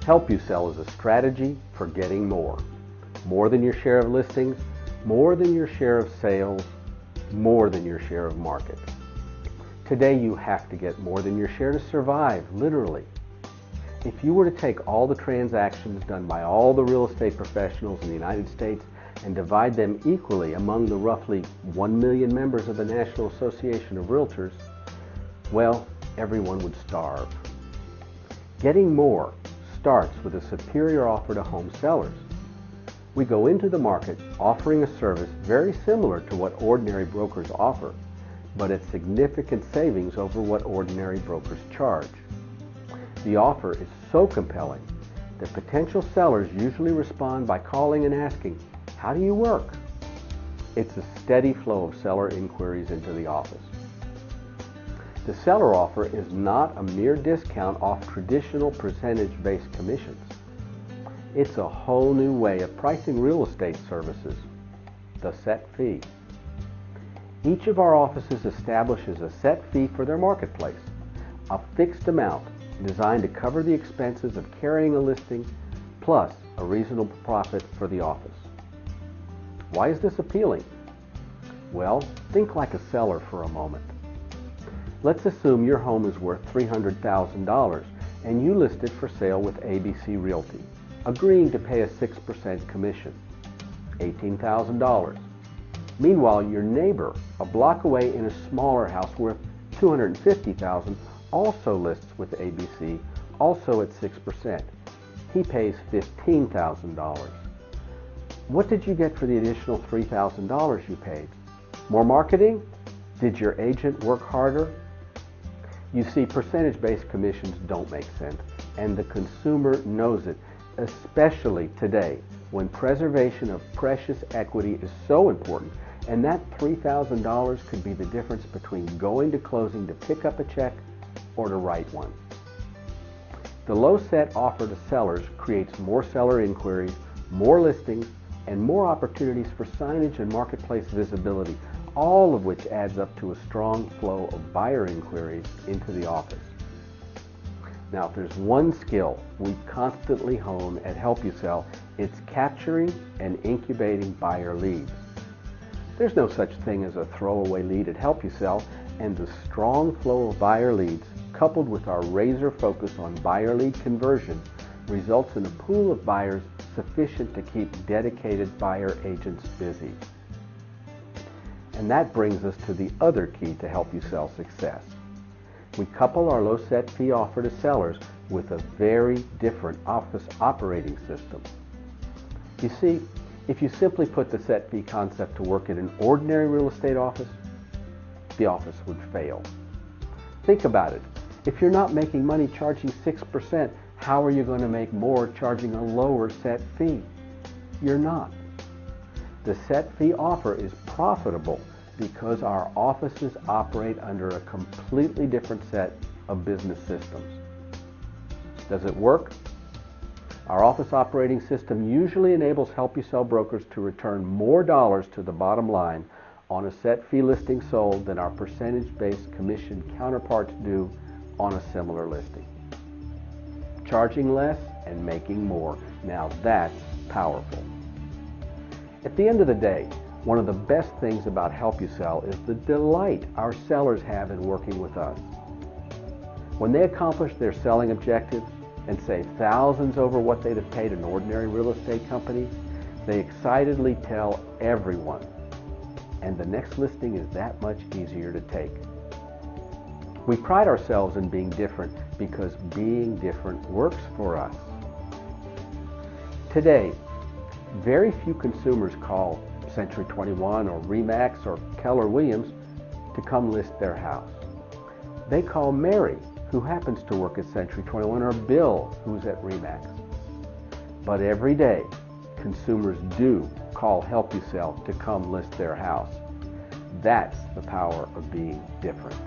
Help You Sell is a strategy for getting more. More than your share of listings, more than your share of sales, more than your share of market. Today you have to get more than your share to survive, literally. If you were to take all the transactions done by all the real estate professionals in the United States and divide them equally among the roughly 1 million members of the National Association of Realtors, well, everyone would starve. Getting more starts with a superior offer to home sellers. We go into the market offering a service very similar to what ordinary brokers offer, but at significant savings over what ordinary brokers charge. The offer is so compelling that potential sellers usually respond by calling and asking, "How do you work?" It's a steady flow of seller inquiries into the office. The seller offer is not a mere discount off traditional percentage-based commissions. It's a whole new way of pricing real estate services, the set fee. Each of our offices establishes a set fee for their marketplace, a fixed amount designed to cover the expenses of carrying a listing, plus a reasonable profit for the office. Why is this appealing? Well, think like a seller for a moment. Let's assume your home is worth $300,000 and you list it for sale with ABC Realty, agreeing to pay a 6% commission, $18,000. Meanwhile, your neighbor, a block away in a smaller house worth $250,000, also lists with ABC, also at 6%. He pays $15,000. What did you get for the additional $3,000 you paid? More marketing? Did your agent work harder? You see, percentage-based commissions don't make sense, and the consumer knows it, especially today when preservation of precious equity is so important, and that $3,000 could be the difference between going to closing to pick up a check or to write one. The low set offer to sellers creates more seller inquiries, more listings, and more opportunities for signage and marketplace visibility, all of which adds up to a strong flow of buyer inquiries into the office. Now, if there's one skill we constantly hone at Help You Sell, it's capturing and incubating buyer leads. There's no such thing as a throwaway lead at Help You Sell, and the strong flow of buyer leads, coupled with our razor focus on buyer lead conversion, results in a pool of buyers sufficient to keep dedicated buyer agents busy. And that brings us to the other key to Help You Sell success. We couple our low set fee offer to sellers with a very different office operating system. You see, if you simply put the set fee concept to work in an ordinary real estate office, the office would fail. Think about it. If you're not making money charging 6%, how are you going to make more charging a lower set fee? You're not. The set fee offer is profitable because our offices operate under a completely different set of business systems. Does it work? Our office operating system usually enables Help You Sell brokers to return more dollars to the bottom line on a set fee listing sold than our percentage-based commission counterparts do on a similar listing. Charging less and making more. Now that's powerful. At the end of the day, one of the best things about Help You Sell is the delight our sellers have in working with us. When they accomplish their selling objectives and save thousands over what they'd have paid an ordinary real estate company, they excitedly tell everyone, and the next listing is that much easier to take. We pride ourselves in being different because being different works for us. Today, very few consumers call Century 21 or RE/MAX or Keller Williams to come list their house. They call Mary, who happens to work at Century 21, or Bill, who's at RE/MAX. But every day, consumers do call Help You Sell to come list their house. That's the power of being different.